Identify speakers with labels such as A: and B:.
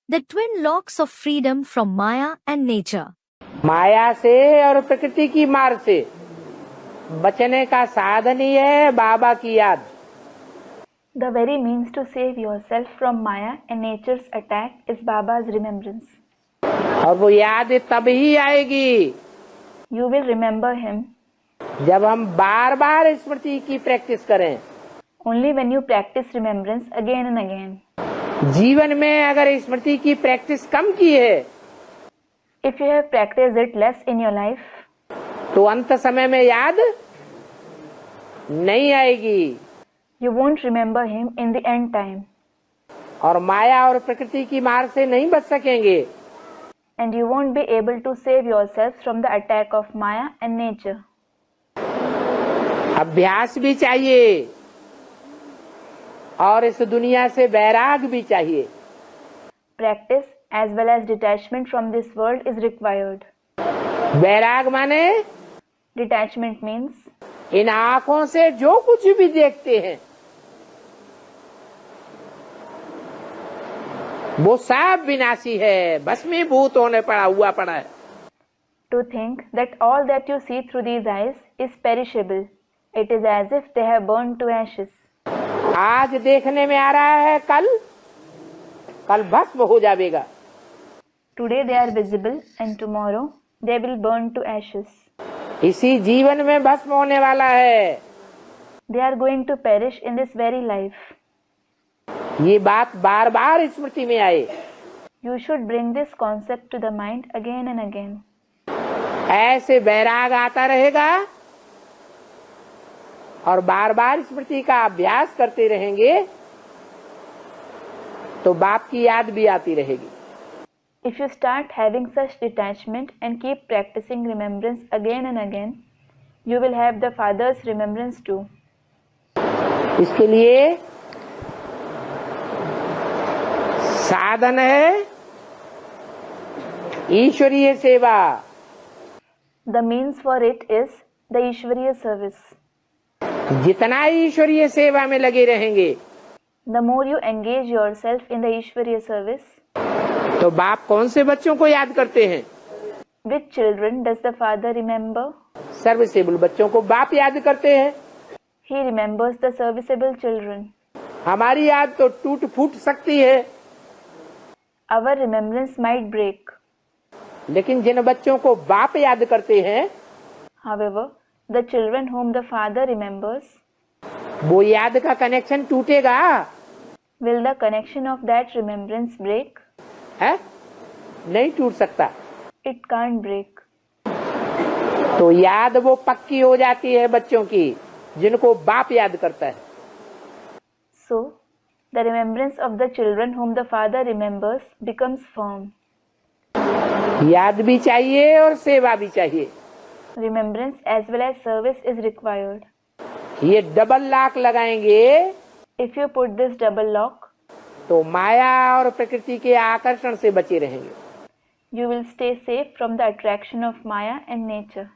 A: The twin locks of freedom from Maya and nature.
B: माया से और प्रकृति की मार से बचने का साधन ही है बाबा की याद।
C: The very means to save yourself from Maya and nature's attack is Baba's remembrance.
B: और वो याद तब ही आएगी
C: You will remember him
B: जब हम बार बार स्मृति की प्रैक्टिस करें।
C: only when you practice remembrance again and again.
B: जीवन में अगर स्मृति की प्रैक्टिस कम की है
C: If you have practiced it less in your life,
B: तो अंत समय में याद नहीं आएगी
C: you won't remember him in the end time,
B: और माया और प्रकृति की मार से नहीं बच सकेंगे।
C: and you won't be able to save yourself from the attack of Maya and nature.
B: अभ्यास भी चाहिए और इस दुनिया से वैराग भी चाहिए।
C: Practice as well as detachment from this world is required.
B: वैराग माने
C: Detachment means
B: इन आंखों से जो कुछ भी देखते हैं वो सब विनाशी है, भस्मीभूत होने हुआ पड़ा है।
C: to think that all that you see through these eyes is perishable. It is as if they have burned to ashes.
B: आज देखने में आ रहा है, कल भस्म हो जाएगा।
C: Today they are visible and tomorrow they will burn to ashes.
B: इसी जीवन में भस्म होने वाला है।
C: They are going to perish in this very life.
B: ये बात बार बार स्मृति में आए।
C: You should bring this concept to the mind again and again.
B: ऐसे वैराग आता रहेगा और बार बार स्मृति का अभ्यास करते रहेंगे तो बाप की याद भी आती रहेगी।
C: If you start having such detachment and keep practicing remembrance again and again, you will have the Father's remembrance too.
B: इसके लिए साधन है ईश्वरीय सेवा।
C: The means for it is the Ishwariya service.
B: जितना ईश्वरीय सेवा में लगे रहेंगे
C: The more you engage yourself in the Ishwariya service,
B: तो बाप कौन से बच्चों को याद करते हैं?
C: which children does the Father remember?
B: Serviceable बच्चों को बाप याद करते हैं।
C: He remembers the serviceable children.
B: हमारी याद तो टूट फूट सकती है,
C: Our remembrance might break.
B: लेकिन जिन बच्चों को बाप याद करते हैं
C: However, the children whom the Father remembers,
B: वो याद का कनेक्शन टूटेगा
C: will the connection of that remembrance break?
B: है? नहीं टूट सकता।
C: It can't break.
B: तो याद वो पक्की हो जाती है बच्चों की जिनको बाप याद करता है।
C: So, the remembrance of the children whom the Father remembers becomes firm.
B: याद भी चाहिए और सेवा भी चाहिए।
C: Remembrance as well as service is required.
B: ये डबल लॉक लगाएंगे
C: If you put this double lock,
B: तो माया और प्रकृति के आकर्षण से बचे रहेंगे।
C: you will stay safe from the attraction of Maya and nature.